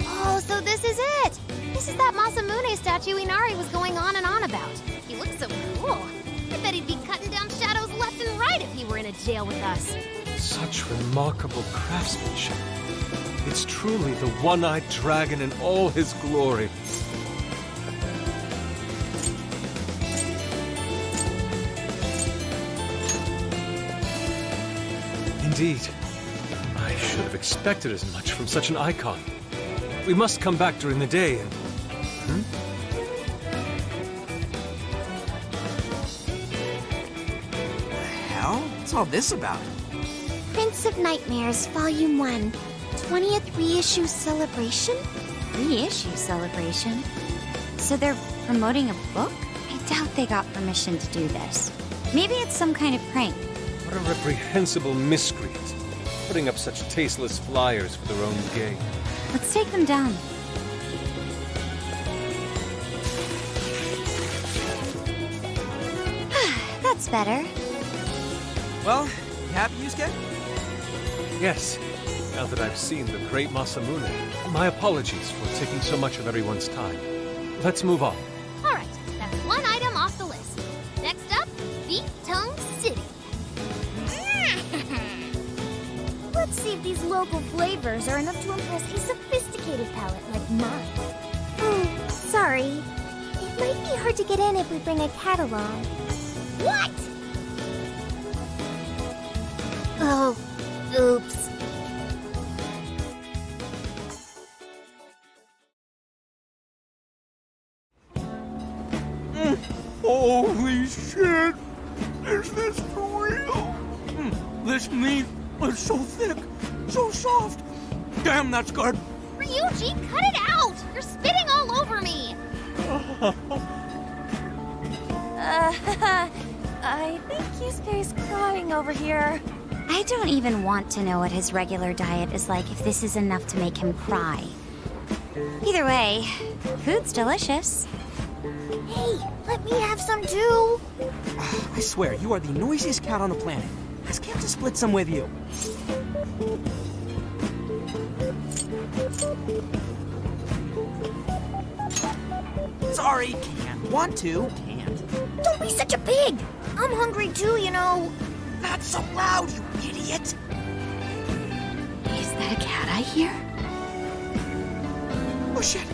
Speaker 4: Oh, so this is it! This is that Masamune statue Inari was going on and on about. He looks so cool. I bet he'd be cutting down shadows left and right if he were in a jail with us.
Speaker 8: Such remarkable craftsmanship. It's truly the one-eyed dragon in all his glory. Indeed. I should have expected as much from such an icon. We must come back during the day and...
Speaker 7: The hell? What's all this about?
Speaker 11: Prince of Nightmares, Volume 1. 20th reissue celebration?
Speaker 6: Reissue celebration? So they're promoting a book? I doubt they got permission to do this. Maybe it's some kind of prank.
Speaker 8: What a reprehensible miscreant, putting up such tasteless flyers for their own gain.
Speaker 6: Let's take them down.
Speaker 11: That's better.
Speaker 7: Well, you happy, Yusuke?
Speaker 8: Yes, now that I've seen the great Masamune, my apologies for taking so much of everyone's time. Let's move on.
Speaker 4: Alright, that's one item off the list. Next up, Beef Tongue City.
Speaker 9: Let's see if these local flavors are enough to impress a sophisticated palate like mine.
Speaker 11: Oh, sorry. It might be hard to get in if we bring a cat along.
Speaker 9: What?
Speaker 11: Oh, oops.
Speaker 3: Holy shit! Is this for real? This meat is so thick, so soft. Damn, that's good.
Speaker 4: Ryuji, cut it out! You're spitting all over me!
Speaker 5: I think Yusuke's crying over here.
Speaker 6: I don't even want to know what his regular diet is like if this is enough to make him cry. Either way, food's delicious.
Speaker 9: Hey, let me have some too.
Speaker 7: I swear, you are the noisiest cat on the planet. Ask him to split some with you. Sorry, can't. Want to, can't.
Speaker 9: Don't be such a pig. I'm hungry too, you know.
Speaker 7: Not so loud, you idiot!
Speaker 6: Is that a cat I hear?
Speaker 7: Oh shit!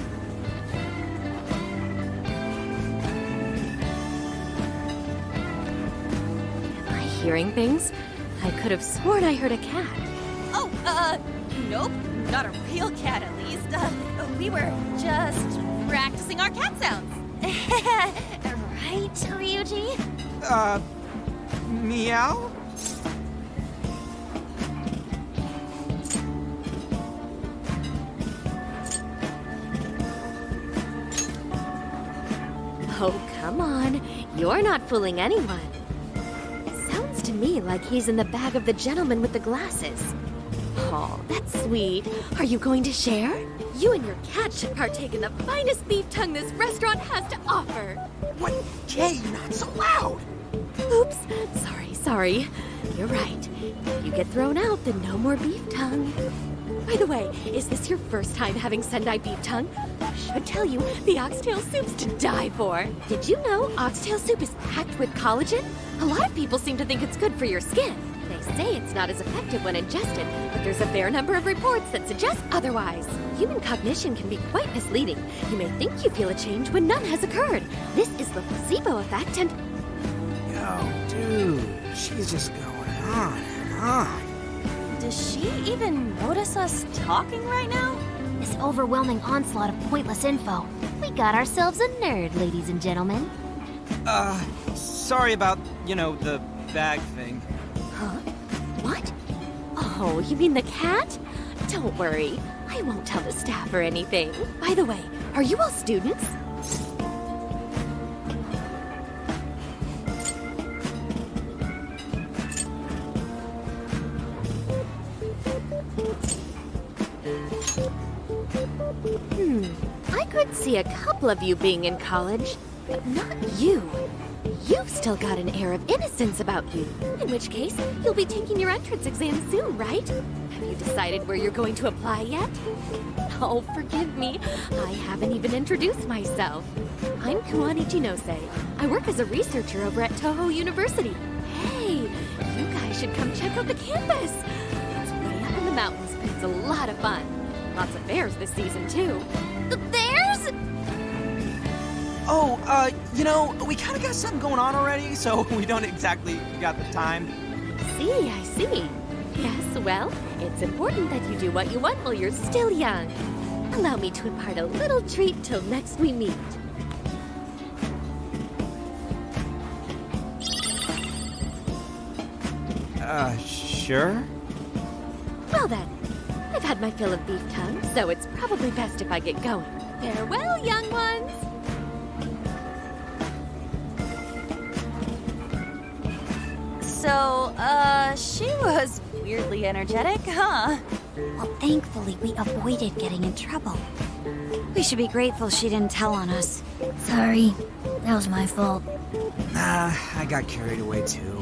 Speaker 4: Am I hearing things? I could have sworn I heard a cat.
Speaker 5: Oh, nope. Not a real cat, at least. We were just practicing our cat sounds. Right, Ryuji?
Speaker 7: Meow?
Speaker 4: Oh, come on. You're not fooling anyone. Sounds to me like he's in the bag of the gentleman with the glasses. Oh, that's sweet. Are you going to share? You and your cat should partake in the finest beef tongue this restaurant has to offer.
Speaker 7: What? Jay, not so loud!
Speaker 4: Oops. Sorry. You're right. If you get thrown out, then no more beef tongue. By the way, is this your first time having Sendai beef tongue? I should tell you, the oxtail soup's to die for. Did you know oxtail soup is packed with collagen? A lot of people seem to think it's good for your skin. They say it's not as effective when ingested, but there's a fair number of reports that suggest otherwise. Human cognition can be quite misleading. You may think you feel a change when none has occurred. This is the placebo effect and...
Speaker 7: Yo, dude, she's just going on and on.
Speaker 5: Does she even notice us talking right now?
Speaker 9: This overwhelming onslaught of pointless info. We got ourselves a nerd, ladies and gentlemen.
Speaker 7: Sorry about, the bag thing.
Speaker 4: Huh? What? Oh, you mean the cat? Don't worry. I won't tell the staff or anything. By the way, are you all students?
Speaker 14: could see a couple of you being in college, but not you. You've still got an air of innocence about you. In which case, you'll be taking your entrance exam soon, right? Have you decided where you're going to apply yet? Oh, forgive me. I haven't even introduced myself. I'm Kuani Chinose. I work as a researcher over at Toho University. Hey, you guys should come check out the campus. It's way up in the mountains, but it's a lot of fun. Lots of bears this season, too.
Speaker 7: The bears? Oh, you know, we kind of got something going on already, so we don't exactly got the time.
Speaker 14: I see. Yes, well, it's important that you do what you want while you're still young. Allow me to impart a little treat till next we meet.
Speaker 7: Sure?
Speaker 14: Well then, I've had my fill of beef tongue, so it's probably best if I get going. Farewell, young ones!
Speaker 5: So, she was weirdly energetic, huh?
Speaker 6: Well, thankfully, we avoided getting in trouble. We should be grateful she didn't tell on us.
Speaker 9: Sorry, that was my fault.
Speaker 7: I got carried away too.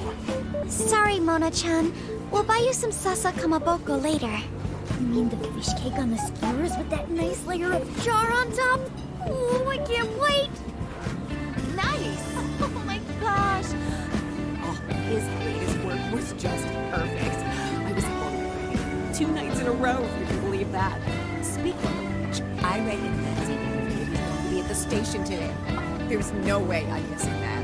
Speaker 11: Sorry, Mona-chan. We'll buy you some sasa kamaboko later.
Speaker 9: You mean the fish cake on the skewers with that nice layer of char on top? Oh, I can't wait!
Speaker 14: Nice! Oh my gosh! Oh, his latest work was just perfect. I was home 2 nights in a row, if you can believe that. Speaking of which, I reckon that Zenkichi is going to be at the station today. Oh, there's no way I'm missing that.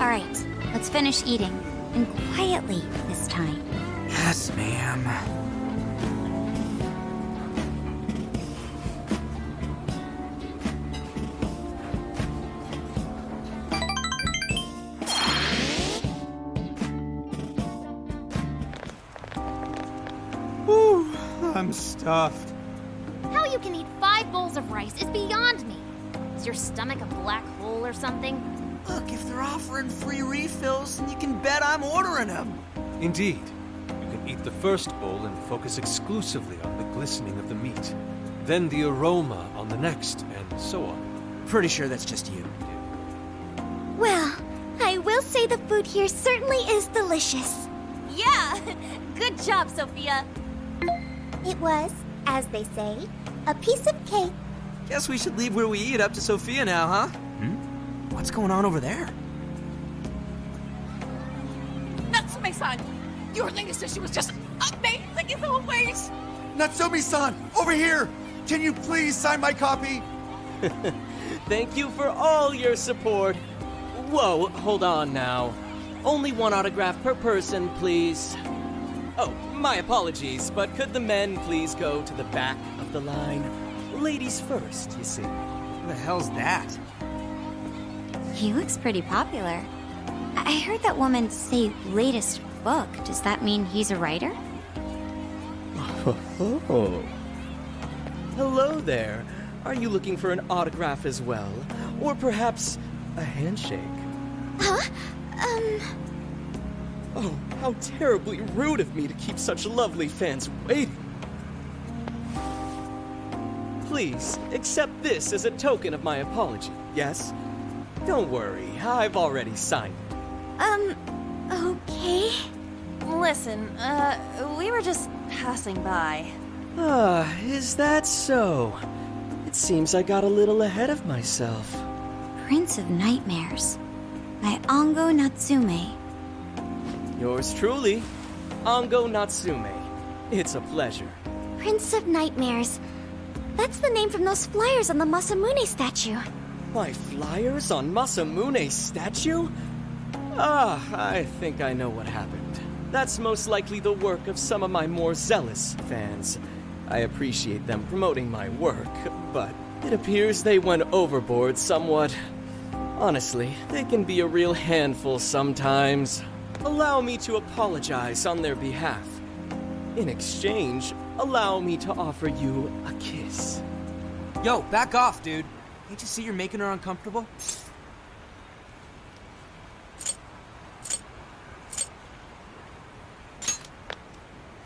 Speaker 6: All right, let's finish eating. And quietly this time.
Speaker 7: Yes, ma'am. Whew, I'm stuffed.
Speaker 4: How you can eat 5 bowls of rice is beyond me. Is your stomach a black hole or something?
Speaker 7: Look, if they're offering free refills, then you can bet I'm ordering them.
Speaker 8: Indeed. You can eat the first bowl and focus exclusively on the glistening of the meat. Then the aroma on the next, and so on.
Speaker 7: Pretty sure that's just you.
Speaker 11: Well, I will say the food here certainly is delicious.
Speaker 5: Yeah! Good job, Sophia!
Speaker 11: It was, as they say, a piece of cake.
Speaker 7: Guess we should leave where we eat up to Sophia now, huh? What's going on over there?
Speaker 15: Natsume-san! Your latest issue was just amazing as always!
Speaker 16: Natsumi-san, over here! Can you please sign my copy?
Speaker 17: Thank you for all your support. Whoa, hold on now. Only 1 autograph per person, please. Oh, my apologies, but could the men please go to the back of the line? Ladies first, you see.
Speaker 7: Who the hell's that?
Speaker 6: He looks pretty popular. I heard that woman say latest book. Does that mean he's a writer?
Speaker 17: Oh. Hello there. Are you looking for an autograph as well? Or perhaps a handshake?
Speaker 11: Huh?
Speaker 17: Oh, how terribly rude of me to keep such lovely fans waiting. Please, accept this as a token of my apology, yes? Don't worry, I've already signed it.
Speaker 11: Okay.
Speaker 5: Listen, we were just passing by.
Speaker 17: Is that so? It seems I got a little ahead of myself.
Speaker 6: Prince of Nightmares by Ango Natsume.
Speaker 17: Yours truly, Ango Natsume. It's a pleasure.
Speaker 11: Prince of Nightmares. That's the name from those flyers on the Masamune statue.
Speaker 17: My flyers on Masamune's statue? I think I know what happened. That's most likely the work of some of my more zealous fans. I appreciate them promoting my work, but it appears they went overboard somewhat. Honestly, they can be a real handful sometimes. Allow me to apologize on their behalf. In exchange, allow me to offer you a kiss.
Speaker 7: Yo, back off, dude. Can't you see you're making her uncomfortable?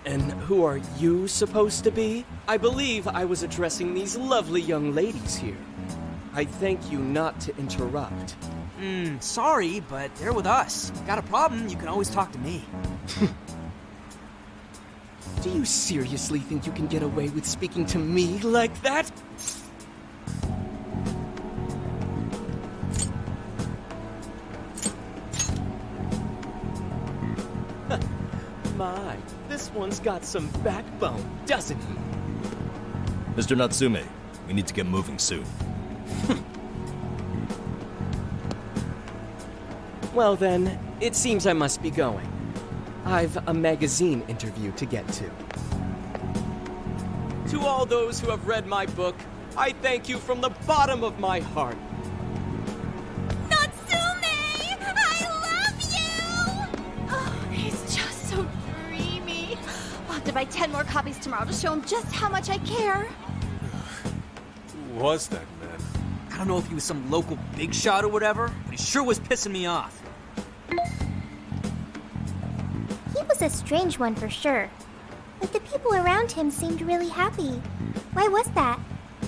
Speaker 17: And who are you supposed to be? I believe I was addressing these lovely young ladies here. I thank you not to interrupt.
Speaker 7: Sorry, but they're with us. Got a problem, you can always talk to me.
Speaker 17: Do you seriously think you can get away with speaking to me like that? My, this one's got some backbone, doesn't he?
Speaker 18: Mr. Natsume, we need to get moving soon.
Speaker 17: Well then, it seems I must be going. I've a magazine interview to get to. To all those who have read my book, I thank you from the bottom of my heart.
Speaker 2: Natsume! I love you! Oh, he's just so dreamy. I'll have to buy 10 more copies tomorrow to show him just how much I care.
Speaker 8: Who was that man?
Speaker 7: I don't know if he was some local big shot or whatever, but he sure was pissing me off.
Speaker 11: He was a strange one for sure. But the people around him seemed really happy. Why was that?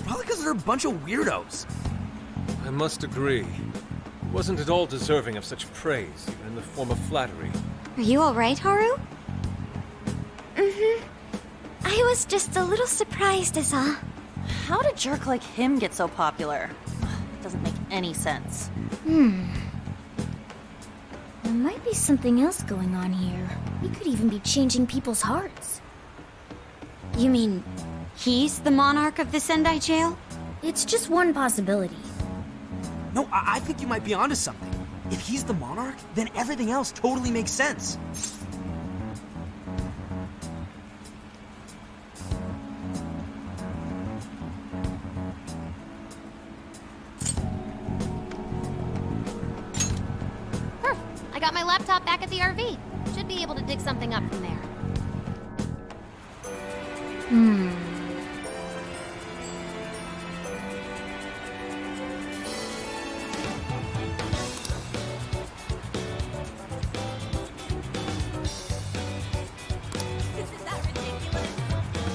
Speaker 7: Probably because they're a bunch of weirdos.
Speaker 8: I must agree. He wasn't at all deserving of such praise, even in the form of flattery.
Speaker 6: Are you alright, Haru?
Speaker 11: Mm-hmm. I was just a little surprised is all.
Speaker 5: How did a jerk like him get so popular? It doesn't make any sense.
Speaker 9: There might be something else going on here. He could even be changing people's hearts.
Speaker 6: You mean he's the monarch of the Sendai jail?
Speaker 9: It's just one possibility.
Speaker 7: No, I think you might be onto something. If he's the monarch, then everything else totally makes sense.
Speaker 4: I got my laptop back at the RV. Should be able to dig something up from there.